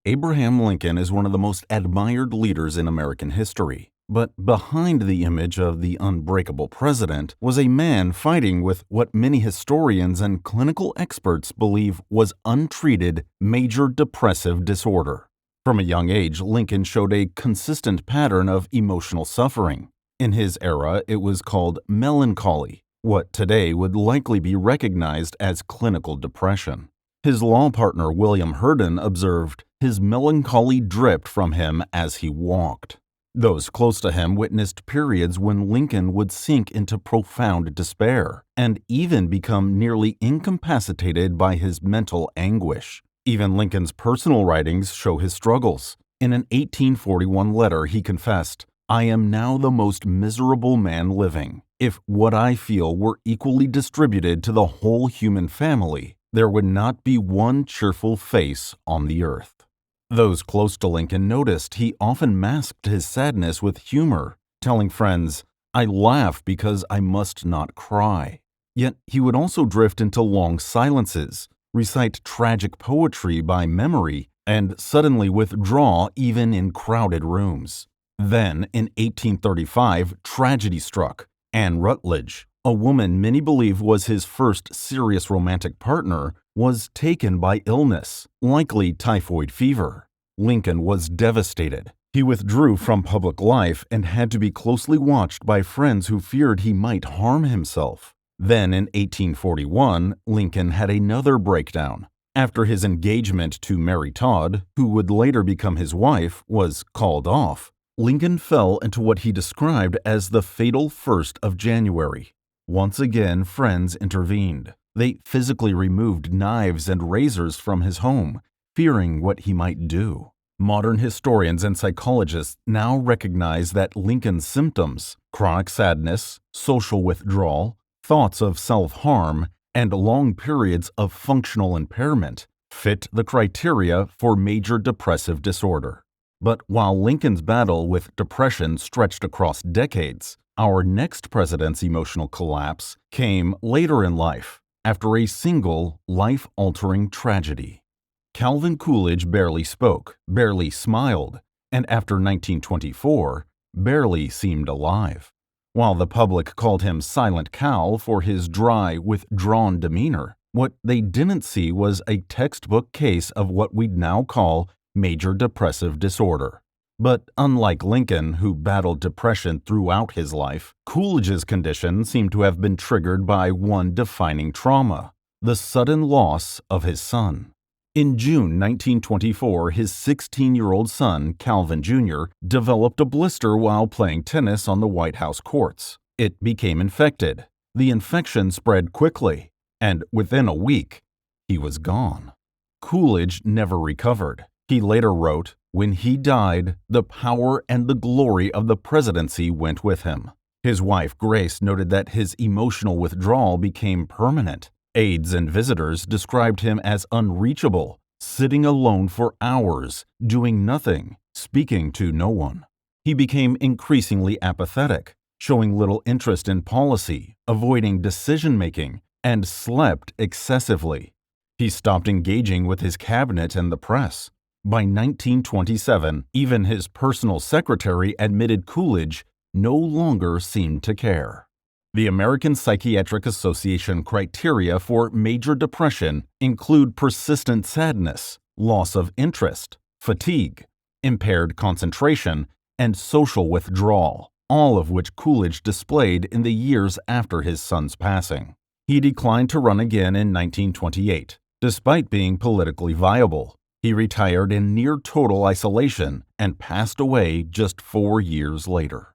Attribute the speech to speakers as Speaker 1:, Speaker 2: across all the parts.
Speaker 1: Abraham Lincoln is one of the most admired leaders in American history. But behind the image of the unbreakable president was a man fighting with what many historians and clinical experts believe was untreated major depressive disorder. From a young age, Lincoln showed a consistent pattern of emotional suffering. In his era, it was called melancholy, what today would likely be recognized as clinical depression. His law partner William Herndon observed, "His melancholy dripped from him as he walked." Those close to him witnessed periods when Lincoln would sink into profound despair and even become nearly incapacitated by his mental anguish. Even Lincoln's personal writings show his struggles. In an 1841 letter, he confessed, "I am now the most miserable man living. If what I feel were equally distributed to the whole human family, there would not be one cheerful face on the earth." Those close to Lincoln noticed he often masked his sadness with humor, telling friends, "I laugh because I must not cry." Yet he would also drift into long silences, recite tragic poetry by memory, and suddenly withdraw even in crowded rooms. Then, in 1835, tragedy struck. Anne Rutledge, a woman many believe was his first serious romantic partner, was taken by illness, likely typhoid fever. Lincoln was devastated. He withdrew from public life and had to be closely watched by friends who feared he might harm himself. Then, in 1841, Lincoln had another breakdown. After his engagement to Mary Todd, who would later become his wife, was called off, Lincoln fell into what he described as the fatal 1st of January. Once again, friends intervened. They physically removed knives and razors from his home, fearing what he might do. Modern historians and psychologists now recognize that Lincoln's symptoms, chronic sadness, social withdrawal, thoughts of self-harm, and long periods of functional impairment, fit the criteria for major depressive disorder. But while Lincoln's battle with depression stretched across decades, our next president's emotional collapse came later in life, after a single life-altering tragedy. Calvin Coolidge barely spoke, barely smiled, and after 1924, barely seemed alive. While the public called him Silent Cal for his dry, withdrawn demeanor, what they didn't see was a textbook case of what we'd now call major depressive disorder. But unlike Lincoln, who battled depression throughout his life, Coolidge's condition seemed to have been triggered by one defining trauma: the sudden loss of his son. In June 1924, his 16-year-old son, Calvin Jr., developed a blister while playing tennis on the White House courts. It became infected. The infection spread quickly, and within a week, he was gone. Coolidge never recovered. He later wrote, "When he died, the power and the glory of the presidency went with him." His wife, Grace, noted that his emotional withdrawal became permanent. Aides and visitors described him as unreachable, sitting alone for hours, doing nothing, speaking to no one. He became increasingly apathetic, showing little interest in policy, avoiding decision-making, and slept excessively. He stopped engaging with his cabinet and the press. By 1927, even his personal secretary admitted Coolidge no longer seemed to care. The American Psychiatric Association criteria for major depression include persistent sadness, loss of interest, fatigue, impaired concentration, and social withdrawal, all of which Coolidge displayed in the years after his son's passing. He declined to run again in 1928, despite being politically viable. He retired in near total isolation and passed away just 4 years later.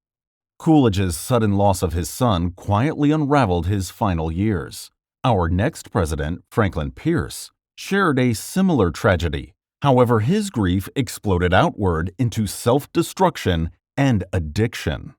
Speaker 1: Coolidge's sudden loss of his son quietly unraveled his final years. Our next president, Franklin Pierce, shared a similar tragedy. However, his grief exploded outward into self-destruction and addiction.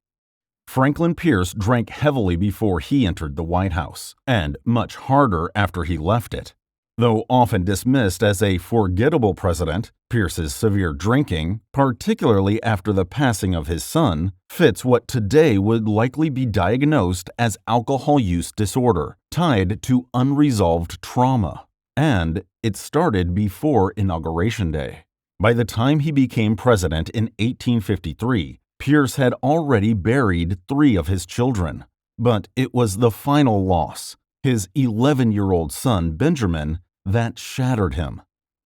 Speaker 1: Franklin Pierce drank heavily before he entered the White House, and much harder after he left it. Though often dismissed as a forgettable president, Pierce's severe drinking, particularly after the passing of his son, fits what today would likely be diagnosed as alcohol use disorder, tied to unresolved trauma. And it started before Inauguration Day. By the time he became president in 1853, Pierce had already buried 3 of his children. But it was the final loss, his 11-year-old son Benjamin, that shattered him.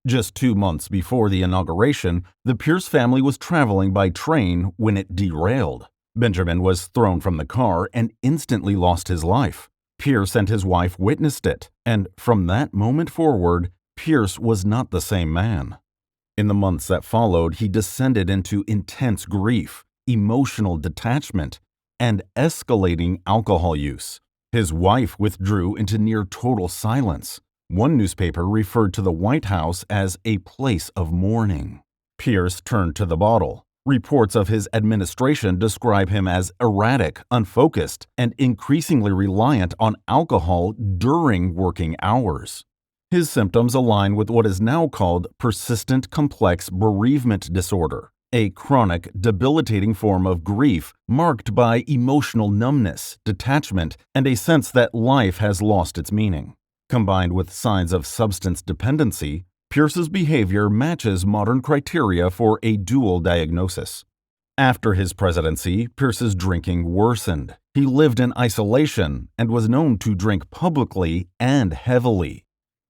Speaker 1: Just 2 months before the inauguration, the Pierce family was traveling by train when it derailed. Benjamin was thrown from the car and instantly lost his life. Pierce and his wife witnessed it, and from that moment forward, Pierce was not the same man. In the months that followed, he descended into intense grief, emotional detachment, and escalating alcohol use. His wife withdrew into near total silence. One newspaper referred to the White House as a place of mourning. Pierce turned to the bottle. Reports of his administration describe him as erratic, unfocused, and increasingly reliant on alcohol during working hours. His symptoms align with what is now called persistent complex bereavement disorder, a chronic, debilitating form of grief marked by emotional numbness, detachment, and a sense that life has lost its meaning. Combined with signs of substance dependency, Pierce's behavior matches modern criteria for a dual diagnosis. After his presidency, Pierce's drinking worsened. He lived in isolation and was known to drink publicly and heavily.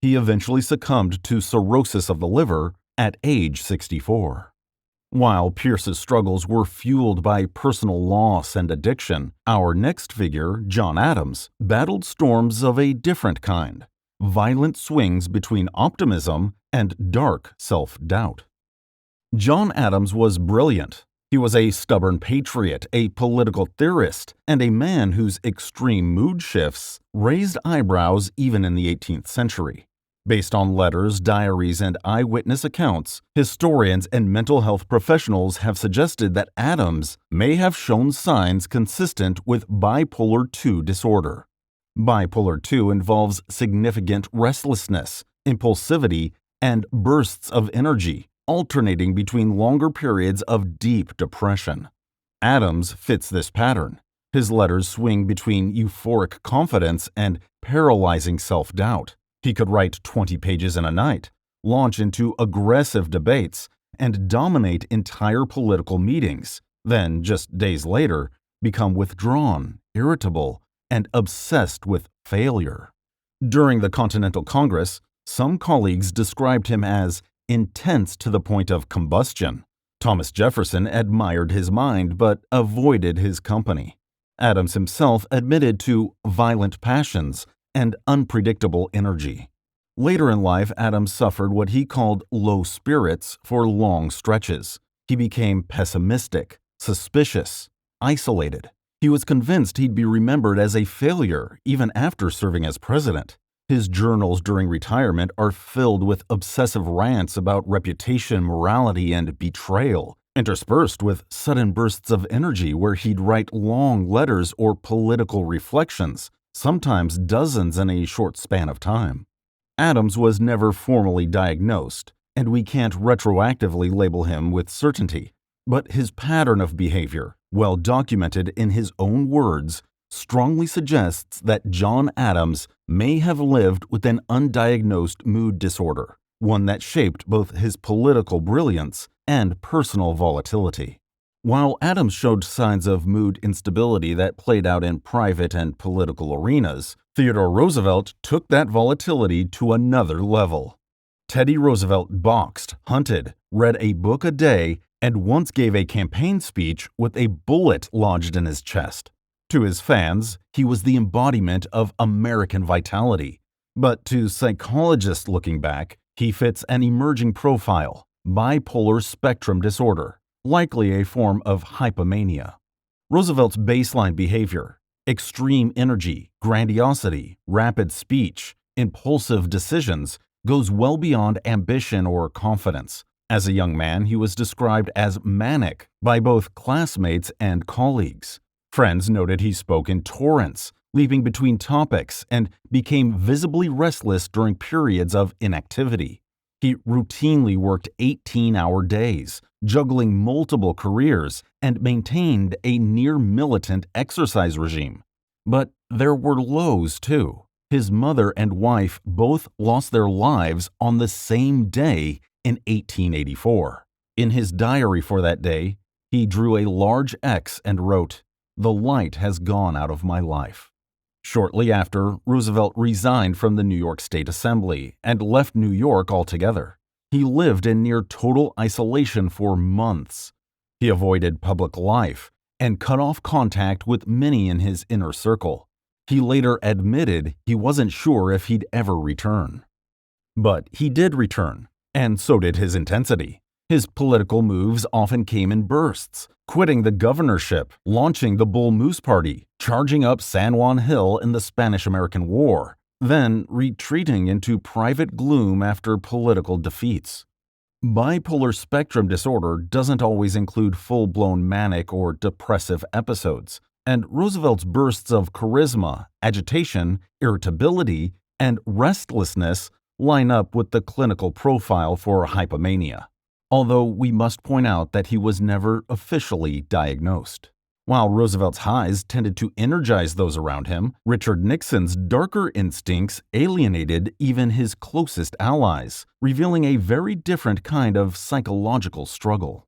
Speaker 1: He eventually succumbed to cirrhosis of the liver at age 64. While Pierce's struggles were fueled by personal loss and addiction, our next figure, John Adams, battled storms of a different kind, violent swings between optimism and dark self-doubt. John Adams was brilliant. He was a stubborn patriot, a political theorist, and a man whose extreme mood shifts raised eyebrows even in the 18th century. Based on letters, diaries, and eyewitness accounts, historians and mental health professionals have suggested that Adams may have shown signs consistent with bipolar II disorder. Bipolar II involves significant restlessness, impulsivity, and bursts of energy, alternating between longer periods of deep depression. Adams fits this pattern. His letters swing between euphoric confidence and paralyzing self-doubt. He could write 20 pages in a night, launch into aggressive debates, and dominate entire political meetings, then, just days later, become withdrawn, irritable, and obsessed with failure. During the Continental Congress, some colleagues described him as intense to the point of combustion. Thomas Jefferson admired his mind but avoided his company. Adams himself admitted to violent passions and unpredictable energy. Later in life, Adams suffered what he called low spirits for long stretches. He became pessimistic, suspicious, isolated. He was convinced he'd be remembered as a failure even after serving as president. His journals during retirement are filled with obsessive rants about reputation, morality, and betrayal, interspersed with sudden bursts of energy where he'd write long letters or political reflections, sometimes dozens in a short span of time. Adams was never formally diagnosed, and we can't retroactively label him with certainty, but his pattern of behavior, well documented in his own words, strongly suggests that John Adams may have lived with an undiagnosed mood disorder, one that shaped both his political brilliance and personal volatility. While Adams showed signs of mood instability that played out in private and political arenas, Theodore Roosevelt took that volatility to another level. Teddy Roosevelt boxed, hunted, read a book a day, and once gave a campaign speech with a bullet lodged in his chest. To his fans, he was the embodiment of American vitality. But to psychologists looking back, he fits an emerging profile, bipolar spectrum disorder, likely a form of hypomania. Roosevelt's baseline behavior, extreme energy, grandiosity, rapid speech, impulsive decisions, goes well beyond ambition or confidence. As a young man, he was described as manic by both classmates and colleagues. Friends noted he spoke in torrents, leaping between topics, and became visibly restless during periods of inactivity. He routinely worked 18-hour days, juggling multiple careers, and maintained a near-militant exercise regime. But there were lows, too. His mother and wife both lost their lives on the same day in 1884. In his diary for that day, he drew a large X and wrote, "The light has gone out of my life." Shortly after, Roosevelt resigned from the New York State Assembly and left New York altogether. He lived in near total isolation for months. He avoided public life and cut off contact with many in his inner circle. He later admitted he wasn't sure if he'd ever return. But he did return, and so did his intensity. His political moves often came in bursts, quitting the governorship, launching the Bull Moose Party, charging up San Juan Hill in the Spanish-American War, then retreating into private gloom after political defeats. Bipolar spectrum disorder doesn't always include full-blown manic or depressive episodes, and Roosevelt's bursts of charisma, agitation, irritability, and restlessness line up with the clinical profile for hypomania, although we must point out that he was never officially diagnosed. While Roosevelt's highs tended to energize those around him, Richard Nixon's darker instincts alienated even his closest allies, revealing a very different kind of psychological struggle.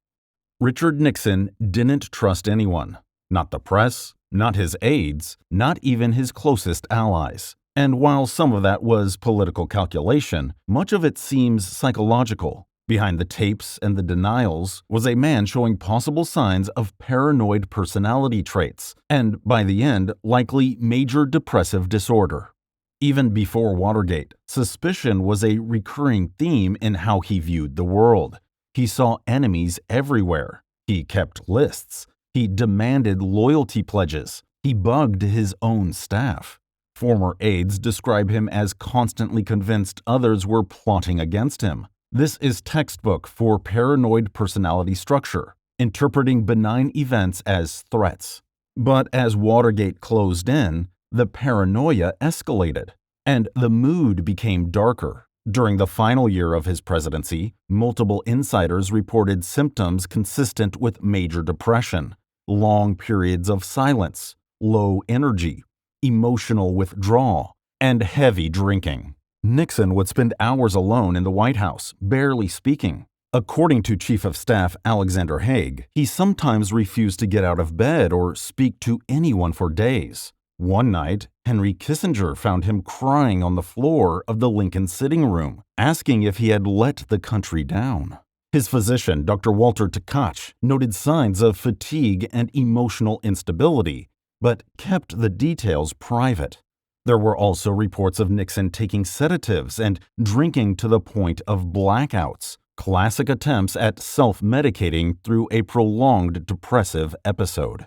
Speaker 1: Richard Nixon didn't trust anyone, not the press, not his aides, not even his closest allies. And while some of that was political calculation, much of it seems psychological. Behind the tapes and the denials was a man showing possible signs of paranoid personality traits, and by the end, likely major depressive disorder. Even before Watergate, suspicion was a recurring theme in how he viewed the world. He saw enemies everywhere. He kept lists. He demanded loyalty pledges. He bugged his own staff. Former aides describe him as constantly convinced others were plotting against him. This is textbook for paranoid personality structure, interpreting benign events as threats. But as Watergate closed in, the paranoia escalated, and the mood became darker. During the final year of his presidency, multiple insiders reported symptoms consistent with major depression, long periods of silence, low energy, emotional withdrawal, and heavy drinking. Nixon would spend hours alone in the White House, barely speaking. According to Chief of Staff Alexander Haig, he sometimes refused to get out of bed or speak to anyone for days. One night, Henry Kissinger found him crying on the floor of the Lincoln sitting room, asking if he had let the country down. His physician, Dr. Walter Tkach, noted signs of fatigue and emotional instability, but kept the details private. There were also reports of Nixon taking sedatives and drinking to the point of blackouts, classic attempts at self-medicating through a prolonged depressive episode.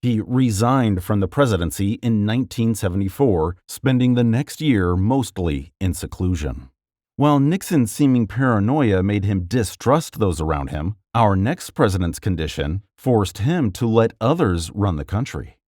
Speaker 1: He resigned from the presidency in 1974, spending the next year mostly in seclusion. While Nixon's seeming paranoia made him distrust those around him, our next president's condition forced him to let others run the country.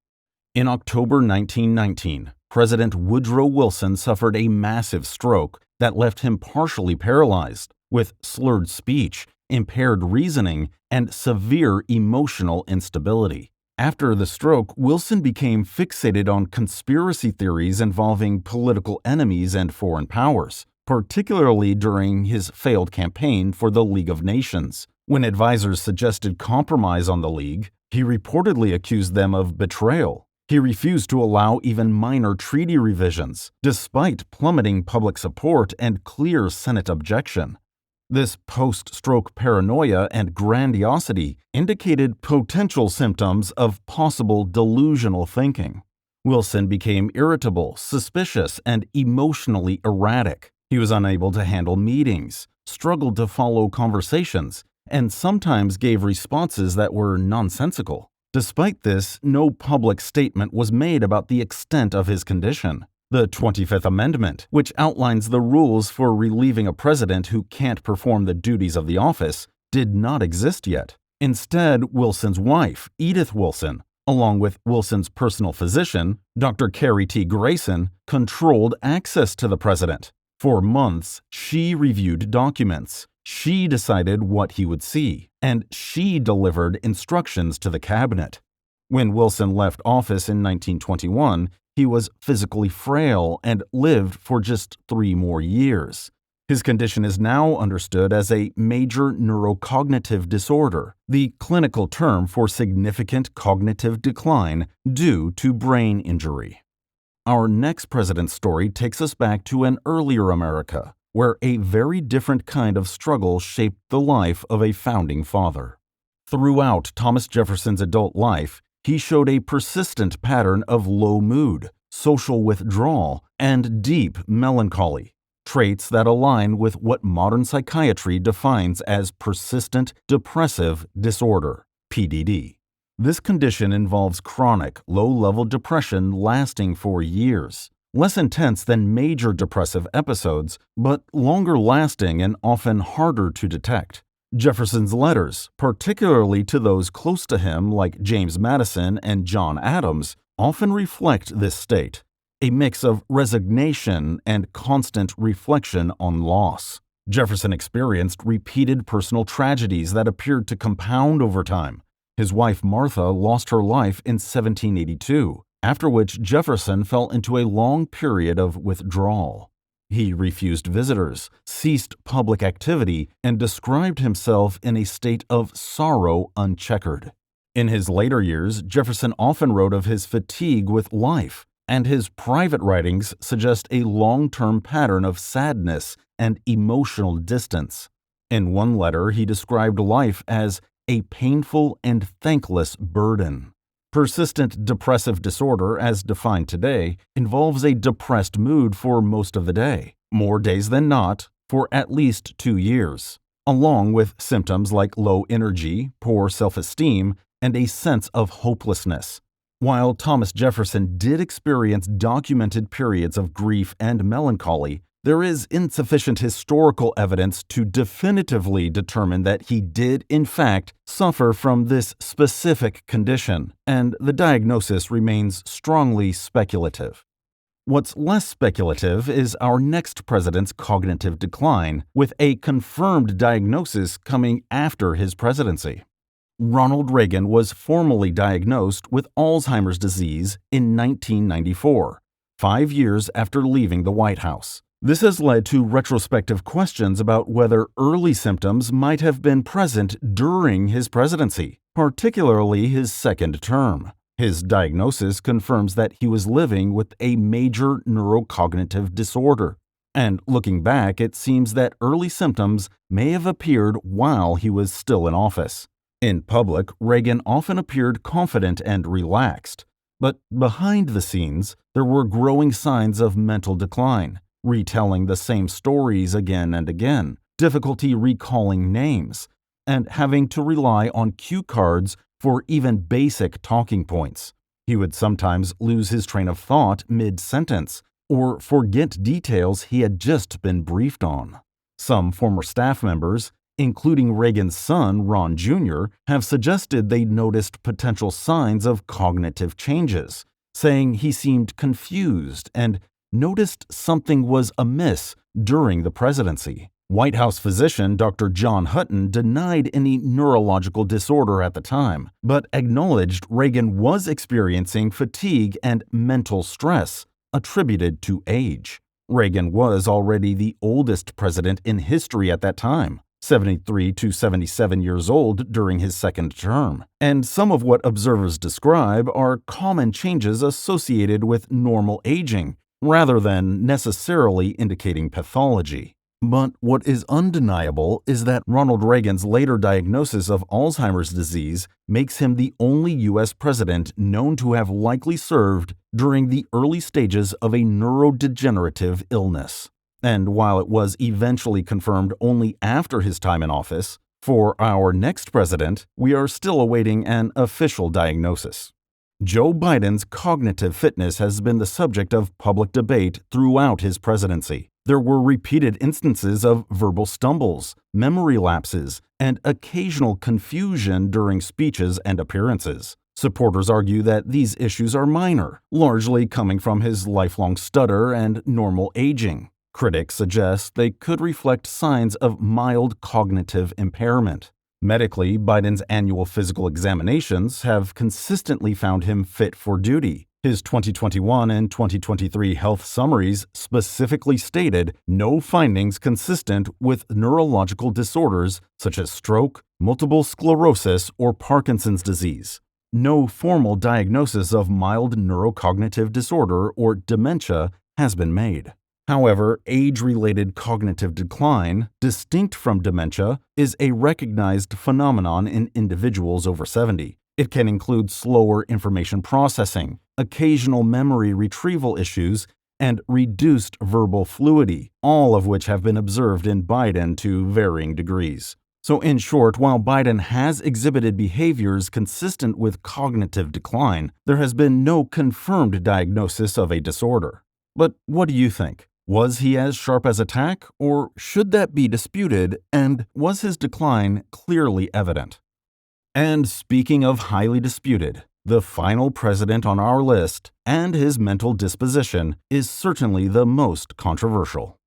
Speaker 1: In October 1919, President Woodrow Wilson suffered a massive stroke that left him partially paralyzed, with slurred speech, impaired reasoning, and severe emotional instability. After the stroke, Wilson became fixated on conspiracy theories involving political enemies and foreign powers, particularly during his failed campaign for the League of Nations. When advisors suggested compromise on the League, he reportedly accused them of betrayal. He refused to allow even minor treaty revisions, despite plummeting public support and clear Senate objection. This post-stroke paranoia and grandiosity indicated potential symptoms of possible delusional thinking. Wilson became irritable, suspicious, and emotionally erratic. He was unable to handle meetings, struggled to follow conversations, and sometimes gave responses that were nonsensical. Despite this, no public statement was made about the extent of his condition. The 25th Amendment, which outlines the rules for relieving a president who can't perform the duties of the office, did not exist yet. Instead, Wilson's wife, Edith Wilson, along with Wilson's personal physician, Dr. Carrie T. Grayson, controlled access to the president. For months, she reviewed documents. She decided what he would see, and she delivered instructions to the cabinet. When Wilson left office in 1921, he was physically frail and lived for just 3 more years. His condition is now understood as a major neurocognitive disorder, the clinical term for significant cognitive decline due to brain injury. Our next president's story takes us back to an earlier America, where a very different kind of struggle shaped the life of a founding father. Throughout Thomas Jefferson's adult life, he showed a persistent pattern of low mood, social withdrawal, and deep melancholy, traits that align with what modern psychiatry defines as persistent depressive disorder, PDD. This condition involves chronic, low-level depression lasting for years, less intense than major depressive episodes, but longer-lasting and often harder to detect. Jefferson's letters, particularly to those close to him like James Madison and John Adams, often reflect this state, a mix of resignation and constant reflection on loss. Jefferson experienced repeated personal tragedies that appeared to compound over time. His wife Martha lost her life in 1782, after which Jefferson fell into a long period of withdrawal. He refused visitors, ceased public activity, and described himself in a state of sorrow uncheckered. In his later years, Jefferson often wrote of his fatigue with life, and his private writings suggest a long-term pattern of sadness and emotional distance. In one letter, he described life as a painful and thankless burden. Persistent depressive disorder, as defined today, involves a depressed mood for most of the day, more days than not, for at least 2 years, along with symptoms like low energy, poor self-esteem, and a sense of hopelessness. While Thomas Jefferson did experience documented periods of grief and melancholy, there is insufficient historical evidence to definitively determine that he did, in fact, suffer from this specific condition, and the diagnosis remains strongly speculative. What's less speculative is our next president's cognitive decline, with a confirmed diagnosis coming after his presidency. Ronald Reagan was formally diagnosed with Alzheimer's disease in 1994, 5 years after leaving the White House. This has led to retrospective questions about whether early symptoms might have been present during his presidency, particularly his second term. His diagnosis confirms that he was living with a major neurocognitive disorder. And looking back, it seems that early symptoms may have appeared while he was still in office. In public, Reagan often appeared confident and relaxed. But behind the scenes, there were growing signs of mental decline. Retelling the same stories again and again, difficulty recalling names, and having to rely on cue cards for even basic talking points. He would sometimes lose his train of thought mid-sentence, or forget details he had just been briefed on. Some former staff members, including Reagan's son, Ron Jr., have suggested they noticed potential signs of cognitive changes, saying he seemed confused and noticed something was amiss during the presidency. White House physician Dr. John Hutton denied any neurological disorder at the time, but acknowledged Reagan was experiencing fatigue and mental stress attributed to age. Reagan was already the oldest president in history at that time, 73 to 77 years old during his second term, and some of what observers describe are common changes associated with normal aging, rather than necessarily indicating pathology. But what is undeniable is that Ronald Reagan's later diagnosis of Alzheimer's disease makes him the only U.S. president known to have likely served during the early stages of a neurodegenerative illness. And while it was eventually confirmed only after his time in office, for our next president, we are still awaiting an official diagnosis. Joe Biden's cognitive fitness has been the subject of public debate throughout his presidency. There were repeated instances of verbal stumbles, memory lapses, and occasional confusion during speeches and appearances. Supporters argue that these issues are minor, largely coming from his lifelong stutter and normal aging. Critics suggest they could reflect signs of mild cognitive impairment. Medically, Biden's annual physical examinations have consistently found him fit for duty. His 2021 and 2023 health summaries specifically stated no findings consistent with neurological disorders such as stroke, multiple sclerosis, or Parkinson's disease. No formal diagnosis of mild neurocognitive disorder or dementia has been made. However, age-related cognitive decline, distinct from dementia, is a recognized phenomenon in individuals over 70. It can include slower information processing, occasional memory retrieval issues, and reduced verbal fluidity, all of which have been observed in Biden to varying degrees. So in short, while Biden has exhibited behaviors consistent with cognitive decline, there has been no confirmed diagnosis of a disorder. But what do you think? Was he as sharp as a tack, or should that be disputed, and was his decline clearly evident? And speaking of highly disputed, the final president on our list and his mental disposition is certainly the most controversial.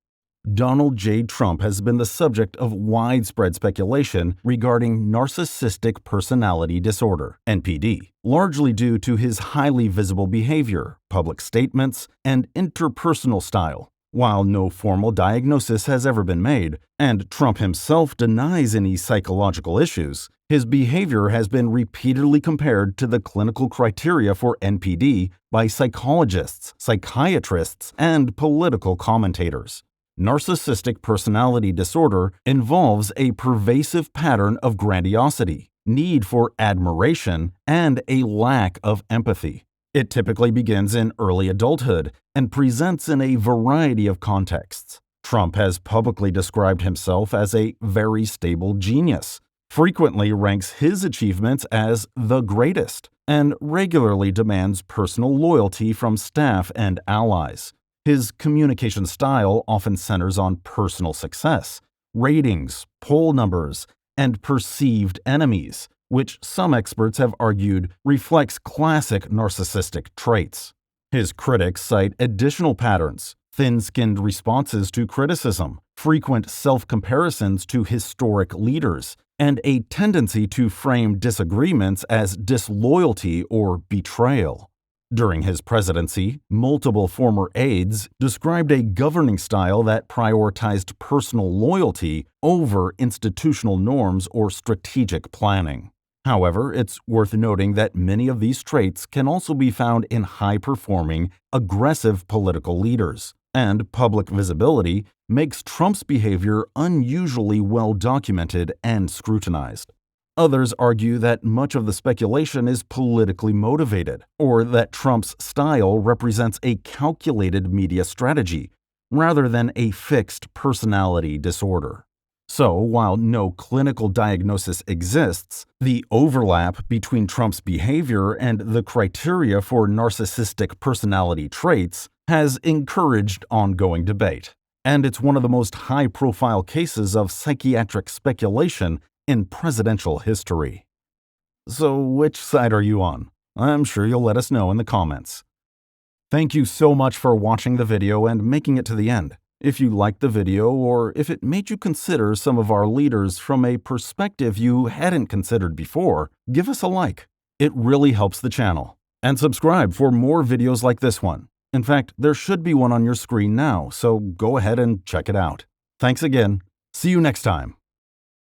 Speaker 1: Donald J. Trump has been the subject of widespread speculation regarding narcissistic personality disorder, NPD, largely due to his highly visible behavior, public statements, and interpersonal style. While no formal diagnosis has ever been made, and Trump himself denies any psychological issues, his behavior has been repeatedly compared to the clinical criteria for NPD by psychologists, psychiatrists, and political commentators. Narcissistic personality disorder involves a pervasive pattern of grandiosity, need for admiration, and a lack of empathy. It typically begins in early adulthood and presents in a variety of contexts. Trump has publicly described himself as a very stable genius, frequently ranks his achievements as the greatest, and regularly demands personal loyalty from staff and allies. His communication style often centers on personal success, ratings, poll numbers, and perceived enemies, which some experts have argued reflects classic narcissistic traits. His critics cite additional patterns: thin-skinned responses to criticism, frequent self-comparisons to historic leaders, and a tendency to frame disagreements as disloyalty or betrayal. During his presidency, multiple former aides described a governing style that prioritized personal loyalty over institutional norms or strategic planning. However, it's worth noting that many of these traits can also be found in high-performing, aggressive political leaders, and public visibility makes Trump's behavior unusually well-documented and scrutinized. Others argue that much of the speculation is politically motivated, or that Trump's style represents a calculated media strategy, rather than a fixed personality disorder. So, while no clinical diagnosis exists, the overlap between Trump's behavior and the criteria for narcissistic personality traits has encouraged ongoing debate, and it's one of the most high-profile cases of psychiatric speculation in presidential history. So, which side are you on? I'm sure you'll let us know in the comments. Thank you so much for watching the video and making it to the end. If you liked the video, or if it made you consider some of our leaders from a perspective you hadn't considered before, give us a like. It really helps the channel. And subscribe for more videos like this one. In fact, there should be one on your screen now, so go ahead and check it out. Thanks again. See you next time.